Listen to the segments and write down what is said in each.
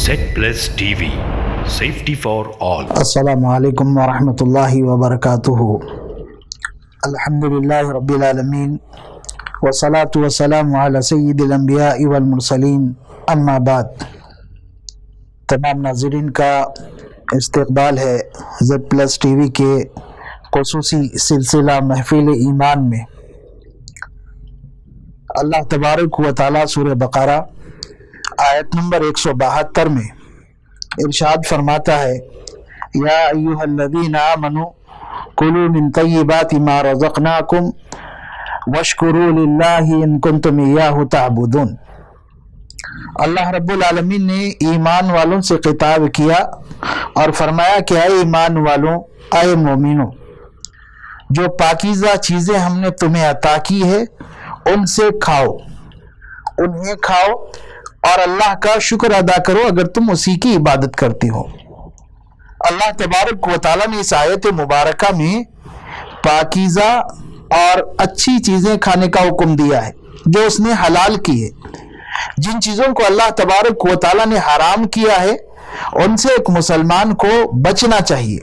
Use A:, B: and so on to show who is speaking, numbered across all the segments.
A: Set Plus TV, safety for all.
B: السلام علیکم ورحمۃ اللہ وبرکاتہ. الحمدللہ رب العالمین والصلاة والسلام علی سید الانبیاء والمرسلین، اما بعد. تمام ناظرین کا استقبال ہے زیڈ پلس ٹی وی کے خصوصی سلسلہ محفل ایمان میں. اللہ تبارک و تعالی سورہ بقرہ آیت نمبر 172 میں ارشاد فرماتا ہے، یا ایھا الذین آمنوا کلوا من طیبات ما رزقناکم واشکروا للہ ان کنتم ایاہ تعبدون. اللہ رب العالمین نے ایمان والوں سے خطاب کیا اور فرمایا کہ اے ایمان والوں، اے مومنوں، جو پاکیزہ چیزیں ہم نے تمہیں عطا کی ہے ان سے کھاؤ، انہیں کھاؤ اور اللہ کا شکر ادا کرو اگر تم اسی کی عبادت کرتے ہو. اللہ تبارک و تعالیٰ نے اس آیت مبارکہ میں پاکیزہ اور اچھی چیزیں کھانے کا حکم دیا ہے جو اس نے حلال کی ہے. جن چیزوں کو اللہ تبارک و تعالیٰ نے حرام کیا ہے ان سے ایک مسلمان کو بچنا چاہیے.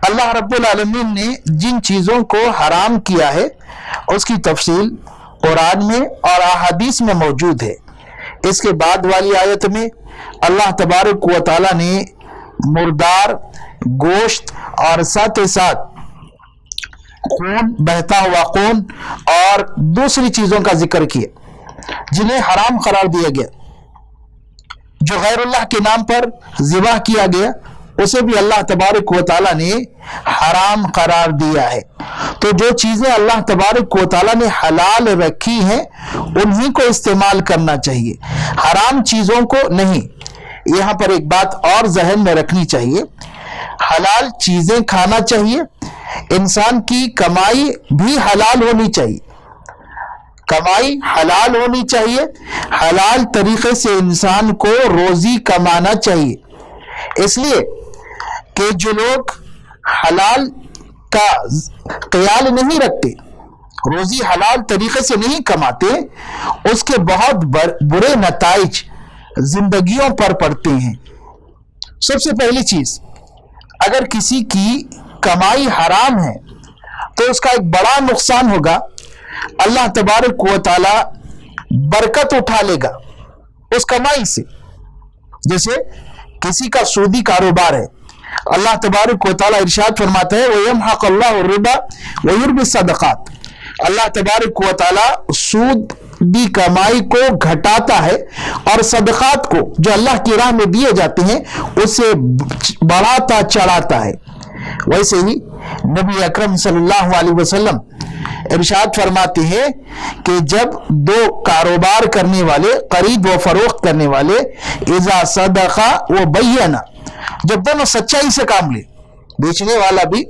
B: اللہ رب العالمین نے جن چیزوں کو حرام کیا ہے اس کی تفصیل قرآن میں اور احادیث میں موجود ہے. اس کے بعد والی آیت میں اللہ تبارک و تعالیٰ نے مردار گوشت اور ساتھ خون، بہتا ہوا خون اور دوسری چیزوں کا ذکر کیا جنہیں حرام قرار دیا گیا. جو غیر اللہ کے نام پر ذبح کیا گیا اسے بھی اللہ تبارک و تعالیٰ نے حرام قرار دیا ہے. تو جو چیزیں اللہ تبارک و تعالیٰ نے حلال رکھی ہیں انہی کو استعمال کرنا چاہیے، حرام چیزوں کو نہیں. یہاں پر ایک بات اور ذہن میں رکھنی چاہیے، حلال چیزیں کھانا چاہیے، انسان کی کمائی بھی حلال ہونی چاہیے، کمائی حلال ہونی چاہیے، حلال طریقے سے انسان کو روزی کمانا چاہیے. اس لیے کہ جو لوگ حلال کا خیال نہیں رکھتے، روزی حلال طریقے سے نہیں کماتے، اس کے بہت برے نتائج زندگیوں پر پڑتے ہیں. سب سے پہلی چیز، اگر کسی کی کمائی حرام ہے تو اس کا ایک بڑا نقصان ہوگا. اللہ تبارک و تعالی برکت اٹھا لے گا اس کمائی سے. جیسے کسی کا سودی کاروبار ہے، اللہ تبارک و تعالی ارشاد فرماتا ہے وَيَمْحَقُ اللَّهُ الرِّبَا وَيُرْبِي الصَّدَقَاتِ. اللہ تبارک و تعالی سودی کمائی کو گھٹاتا ہے اور صدقات کو جو اللہ کی راہ میں دیے جاتے ہیں اسے بڑھاتا چڑھاتا ہے. ویسے ہی نبی اکرم صلی اللہ علیہ وسلم ارشاد فرماتے ہیں کہ جب دو کاروبار کرنے والے، خرید و فروخت کرنے والے، اذا صدقا و بینا، جب دونوں سچائی سے کام لے، بیچنے والا بھی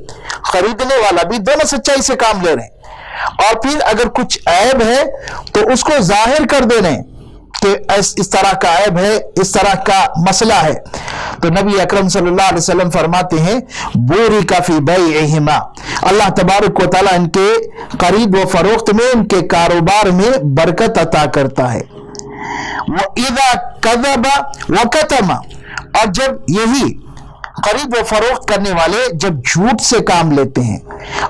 B: خریدنے والا بھی دونوں سچائی سے کام لے رہے ہیں، اور پھر اگر کچھ عیب ہے تو اس کو ظاہر کر دے رہے ہیں کہ اس طرح کا عیب ہے، اس طرح کا مسئلہ ہے، تو نبی اکرم صلی اللہ علیہ وسلم فرماتے ہیں بورک فی بیعہما، اللہ تبارک و تعالیٰ ان کے خرید و فروخت میں، ان کے کاروبار میں برکت عطا کرتا ہے. وَإِذَا كَذَبَ وَكَتَمَ، اور جب یہی خرید و فروخت کرنے والے جب جھوٹ سے کام لیتے ہیں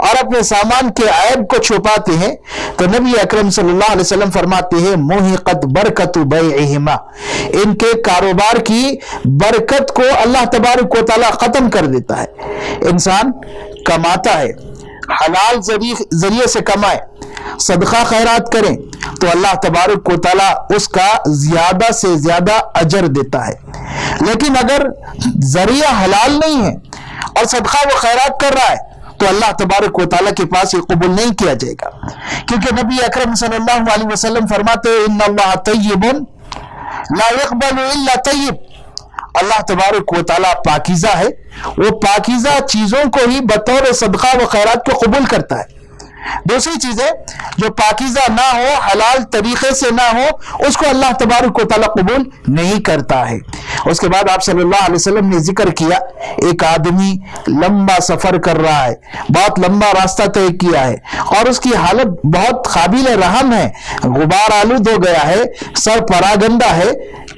B: اور اپنے سامان کے عیب کو چھپاتے ہیں تو نبی اکرم صلی اللہ علیہ وسلم فرماتے ہیں محقت برکت بیعہما، ان کے کاروبار کی برکت کو اللہ تبارک و تعالی ختم کر دیتا ہے. انسان کماتا ہے، حلال ذریعے سے کمائے، صدقہ خیرات کریں تو اللہ تبارک و تعالیٰ اس کا زیادہ سے زیادہ اجر دیتا ہے. لیکن اگر ذریعہ حلال نہیں ہے اور صدقہ وہ خیرات کر رہا ہے تو اللہ تبارک و تعالیٰ کے پاس یہ قبول نہیں کیا جائے گا، کیونکہ نبی اکرم صلی اللہ علیہ وسلم فرماتے ہیں ان اللہ طیب لا يقبل الا طیب. اللہ تبارک و تعالیٰ پاکیزہ ہے، وہ پاکیزہ چیزوں کو ہی بطور صدقہ و خیرات کو قبول کرتا ہے. دوسری چیزیں جو پاکیزہ نہ ہو، حلال طریقے سے نہ ہو، اس کو اللہ تبارک و تعالیٰ قبول نہیں کرتا ہے. اس کے بعد آپ صلی اللہ علیہ وسلم نے ذکر کیا ایک آدمی لمبا سفر کر رہا ہے، بہت لمبا راستہ طے کیا ہے اور اس کی حالت بہت قابل رحم ہے، غبار آلود ہو گیا ہے، سر پراگندہ ہے،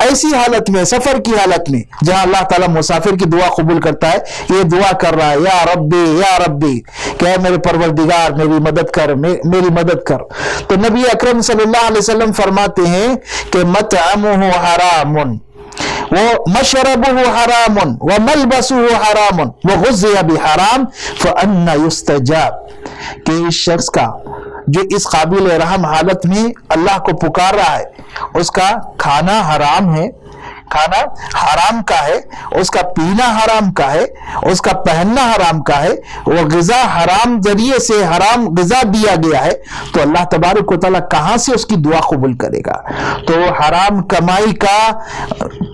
B: ایسی حالت میں، سفر کی حالت میں جہاں اللہ تعالیٰ مسافر کی دعا قبول کرتا ہے، یہ دعا کر رہا ہے یا ربی کہ اے میرے پروردگار میری مدد کر، میری مدد کر. تو نبی اکرم صلی اللہ علیہ وسلم فرماتے ہیں کہ مطعمہ حرام ومشربہ حرام وملبسہ حرام وغذی بحرام فأنا یستجاب، کہ اس شخص کا جو اس قابل رحم حالت میں اللہ کو پکار رہا ہے، اس کا کھانا حرام ہے، کھانا حرام کا ہے، اس کا پینا حرام کا ہے، اس کا پہننا حرام کا ہے، وہ غذا حرام ذریعے سے حرام غذا دیا گیا ہے، تو اللہ تبارک و تعالیٰ کہاں سے اس کی دعا قبول کرے گا؟ تو حرام کمائی کا،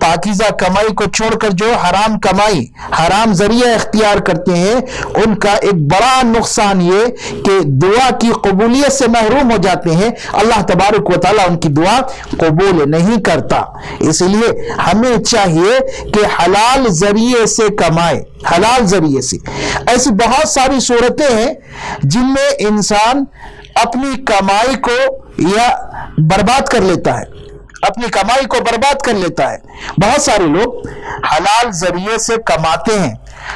B: پاکیزہ کمائی کو چھوڑ کر جو حرام کمائی، حرام ذریعہ اختیار کرتے ہیں، ان کا ایک بڑا نقصان یہ کہ دعا کی قبولیت سے محروم ہو جاتے ہیں، اللہ تبارک و تعالیٰ ان کی دعا قبول نہیں کرتا. اس لیے ہمیں چاہیے کہ حلال ذریعے سے کمائے، حلال ذریعے سے. ایسی بہت ساری صورتیں ہیں جن میں انسان اپنی کمائی کو یا برباد کر لیتا ہے، اپنی کمائی کو برباد کر لیتا ہے. بہت سارے لوگ حلال ذریعے سے کماتے ہیں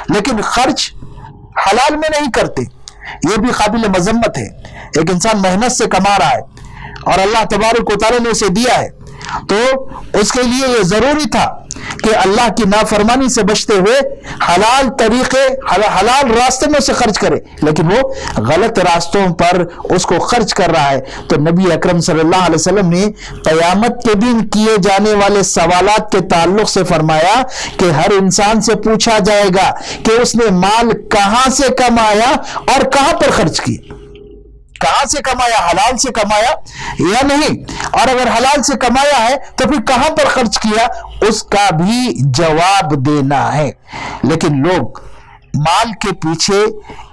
B: لیکن خرچ حلال میں نہیں کرتے. یہ بھی قابل مذمت ہے. ایک انسان محنت سے کما رہا ہے اور اللہ تبارک و تعالیٰ نے اسے دیا ہے، تو اس کے لیے یہ ضروری تھا کہ اللہ کی نافرمانی سے بچتے ہوئے حلال طریقے، حلال راستے میں اسے خرچ کرے، لیکن وہ غلط راستوں پر اس کو خرچ کر رہا ہے. تو نبی اکرم صلی اللہ علیہ وسلم نے قیامت کے دن کیے جانے والے سوالات کے تعلق سے فرمایا کہ ہر انسان سے پوچھا جائے گا کہ اس نے مال کہاں سے کمایا اور کہاں پر خرچ کیا. کہاں سے کمایا؟ حلال سے کمایا یا نہیں؟ اور اگر حلال سے کمایا ہے تو پھر کہاں پر خرچ کیا، اس کا بھی جواب دینا ہے. لیکن لوگ مال کے پیچھے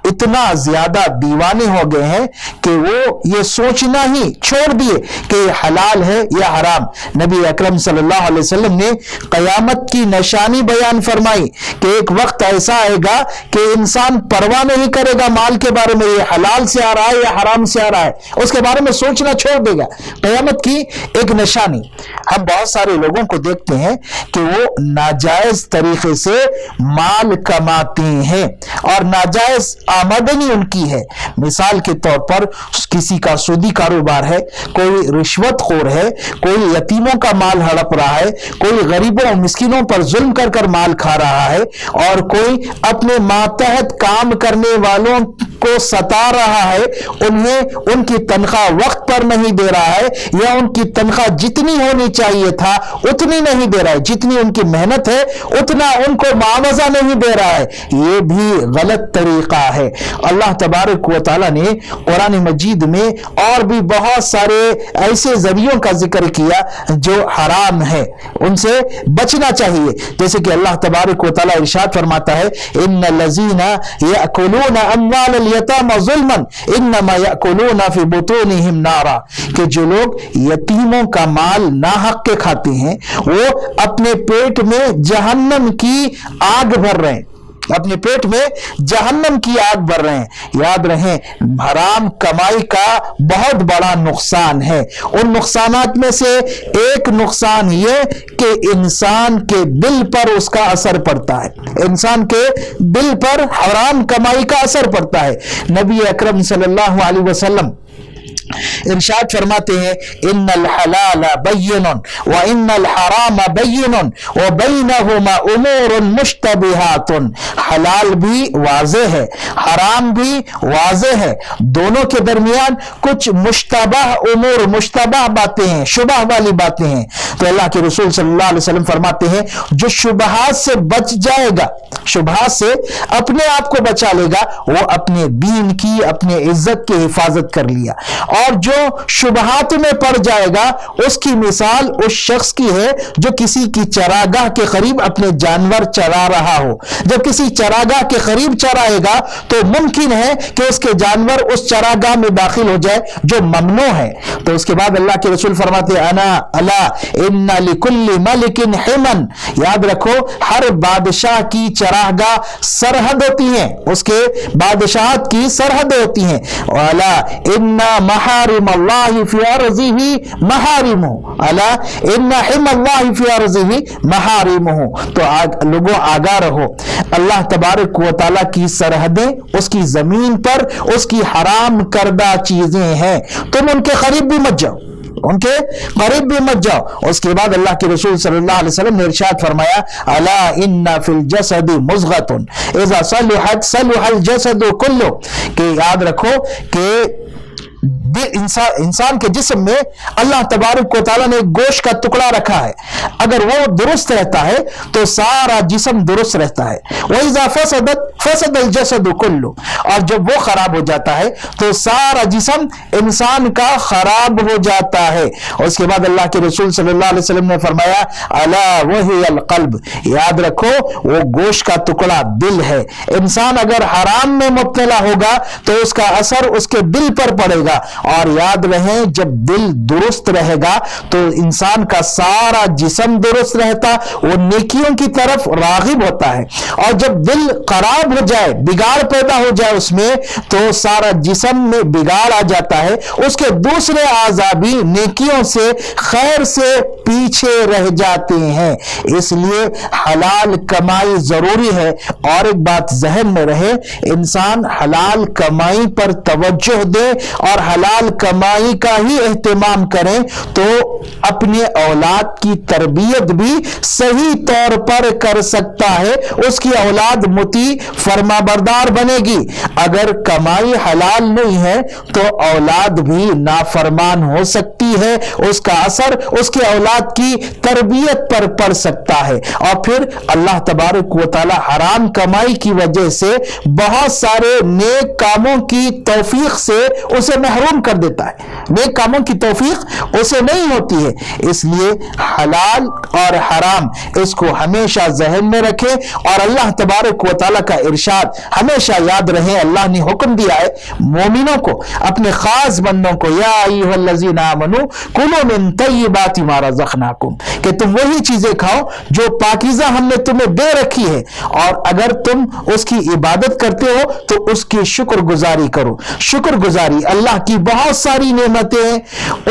B: اتنا زیادہ دیوانے ہو گئے ہیں کہ وہ یہ سوچنا ہی چھوڑ دیے کہ یہ حلال ہے یا حرام. نبی اکرم صلی اللہ علیہ وسلم نے قیامت کی نشانی بیان فرمائی کہ ایک وقت ایسا آئے گا کہ انسان پرواہ نہیں کرے گا مال کے بارے میں، یہ حلال سے آ رہا ہے یا حرام سے آ رہا ہے، اس کے بارے میں سوچنا چھوڑ دے گا. قیامت کی ایک نشانی. ہم بہت سارے لوگوں کو دیکھتے ہیں کہ وہ ناجائز طریقے سے مال کماتے ہیں اور ناجائز آمدنی ان کی ہے. مثال کے طور پر کسی کا سودی کاروبار ہے، کوئی رشوت خور ہے، کوئی یتیموں کا مال ہڑپ رہا ہے، کوئی غریبوں اور مسکینوں پر ظلم کر کر مال کھا رہا ہے، اور کوئی اپنے ماتحت کام کرنے والوں کو ستا رہا ہے، انہیں ان کی تنخواہ وقت پر نہیں دے رہا ہے، یا ان کی تنخواہ جتنی ہونی چاہیے تھا اتنی نہیں دے رہا ہے، جتنی ان کی محنت ہے اتنا ان کو معاوضہ نہیں دے رہا ہے. یہ بھی غلط طریقہ ہے. اللہ تبارک و تعالیٰ نے قرآن مجید میں اور بھی بہت سارے ایسے ذریعوں کا ذکر کیا جو حرام ہے، ان سے بچنا چاہیے. جیسے کہ اللہ تبارک و تعالیٰ ارشاد فرماتا ہے ان الذین یأکلون اموال الیتامی ظلما انما یأکلون فی بطونہم نارا، کہ جو لوگ یتیموں کا مال ناحق کے کھاتے ہیں وہ اپنے پیٹ میں جہنم کی آگ بھر رہے ہیں، اپنے پیٹ میں جہنم کی آگ بھر رہے ہیں. یاد رہیں حرام کمائی کا بہت بڑا نقصان ہے. ان نقصانات میں سے ایک نقصان یہ کہ انسان کے دل پر اس کا اثر پڑتا ہے، انسان کے دل پر حرام کمائی کا اثر پڑتا ہے. نبی اکرم صلی اللہ علیہ وسلم ارشاد فرماتے ہیں ان الحلال بین وان الحرام بین وبینہما امور مشتبہات. حلال بھی واضح ہے، حرام بھی واضح ہے، دونوں کے درمیان کچھ مشتبہ امور، مشتبہ باتیں ہیں، شبہ والی باتیں ہیں. تو اللہ کے رسول صلی اللہ علیہ وسلم فرماتے ہیں جو شبہات سے بچ جائے گا، شبہات سے اپنے آپ کو بچا لے گا، وہ اپنے دین کی، اپنے عزت کی حفاظت کر لیا. اور جو شبہات میں پڑ جائے گا اس کی مثال اس شخص کی ہے جو کسی کی چراگاہ کے قریب اپنے جانور چرا رہا ہو. جب کسی چراگاہ کے قریب چرائے گا تو ممکن ہے کہ اس کے جانور اس چراگاہ میں داخل ہو جائے جو ممنوع ہے. تو اس کے بعد اللہ کے رسول فرماتے الا ان لکل ملک حما، یاد رکھو ہر بادشاہ کی چراگاہ سرحد ہوتی ہیں، اس کے بادشاہت کی سرحد ہوتی ہیں. الا ان محارم اللہ فی ارضہ محارمہ، الا ان حرم اللہ فی ارضہ محارمہ۔ تو لوگوں آگاہ رہو، اللہ تبارک و تعالیٰ کی سرحدیں اس کی زمین پر اس کی حرام کردہ چیزیں ہیں، تم ان کے قریب بھی مت جاؤ، ان کے قریب بھی مت جاؤ۔ اس کے بعد اللہ کے رسول صلی اللہ علیہ وسلم نے ارشاد فرمایا الا ان فی الجسد مضغۃ اذا صلحت صلح الجسد کلہ، کہ یاد رکھو کہ انسان کے جسم میں اللہ تبارک و تعالیٰ نے ایک گوشت کا ٹکڑا رکھا ہے، اگر وہ درست رہتا ہے تو سارا جسم درست رہتا ہے۔ وَإِذَا فَسَدَتْ فَسَدَ الْجَسَدُ كُلُّ، اور جب وہ خراب ہو جاتا ہے تو سارا جسم انسان کا خراب ہو جاتا ہے۔ اور اس کے بعد اللہ کے رسول صلی اللہ علیہ وسلم نے فرمایا الا وہی القلب، یاد رکھو وہ گوشت کا ٹکڑا دل ہے۔ انسان اگر حرام میں مبتلا ہوگا تو اس کا اثر اس کے دل پر پڑے گا، اور یاد رہیں جب دل درست رہے گا تو انسان کا سارا جسم درست رہتا، وہ نیکیوں کی طرف راغب ہوتا ہے، اور جب دل خراب ہو جائے، بگاڑ پیدا ہو جائے اس میں، تو سارا جسم میں بگاڑ آ جاتا ہے، اس کے دوسرے اعضاء بھی نیکیوں سے خیر سے پیچھے رہ جاتے ہیں۔ اس لیے حلال کمائی ضروری ہے، اور ایک بات ذہن میں رہے، انسان حلال کمائی پر توجہ دے اور حلال کمائی کا ہی اہتمام کریں تو اپنے اولاد کی تربیت بھی صحیح طور پر کر سکتا ہے، اس کی اولاد مطیع فرما بردار بنے گی۔ اگر کمائی حلال نہیں ہے تو اولاد بھی نافرمان ہو سکتی ہے، اس کا اثر اس کے اولاد کی تربیت پر پڑ سکتا ہے، اور پھر اللہ تبارک و تعالی حرام کمائی کی وجہ سے بہت سارے نیک کاموں کی توفیق سے اسے محروم کر دیتا ہے، نیک کاموں کی توفیق اسے نہیں ہوتی ہے۔ اس لیے حلال اور حرام اس کو ہمیشہ ذہن میں رکھیں، اور اللہ تبارک و تعالیٰ کا ارشاد ہمیشہ یاد رہے۔ اللہ نے حکم دیا ہے مومنوں کو، اپنے خاص بندوں کو، یا ایھا الذین آمنوا کلوا من طیبات ما رزقناکم، کہ تم وہی چیزیں کھاؤ جو پاکیزہ ہم نے تمہیں دے رکھی ہے، اور اگر تم اس کی عبادت کرتے ہو تو اس کی شکر گزاری کرو۔ شکر گزاری اللہ کی بہت ساری نعمتیں ہیں،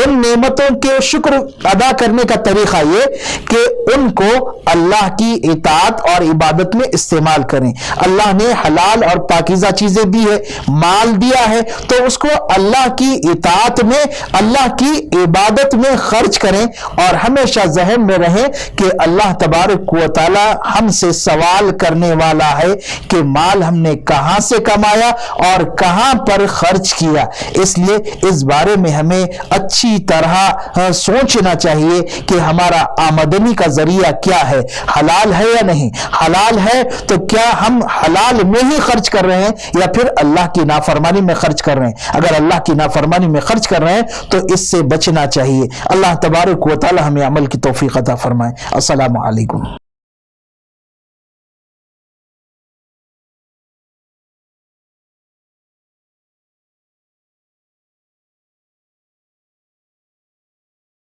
B: ان نعمتوں کے شکر ادا کرنے کا طریقہ یہ کہ ان کو اللہ کی اطاعت اور عبادت میں استعمال کریں۔ اللہ نے حلال اور پاکیزہ چیزیں دی ہے، مال دیا ہے، تو اس کو اللہ کی اطاعت میں، اللہ کی عبادت میں خرچ کریں، اور ہمیشہ ذہن میں رہیں کہ اللہ تبارک و تعالی ہم سے سوال کرنے والا ہے کہ مال ہم نے کہاں سے کمایا اور کہاں پر خرچ کیا۔ اس لیے اس بارے میں ہمیں اچھی طرح سوچنا چاہیے کہ ہمارا آمدنی کا ذریعہ کیا ہے، حلال ہے یا نہیں، حلال ہے تو کیا ہم حلال میں ہی خرچ کر رہے ہیں یا پھر اللہ کی نافرمانی میں خرچ کر رہے ہیں۔ اگر اللہ کی نافرمانی میں خرچ کر رہے ہیں تو اس سے بچنا چاہیے۔ اللہ تبارک و تعالی ہمیں عمل کی توفیق عطا فرمائے۔ السلام علیکم۔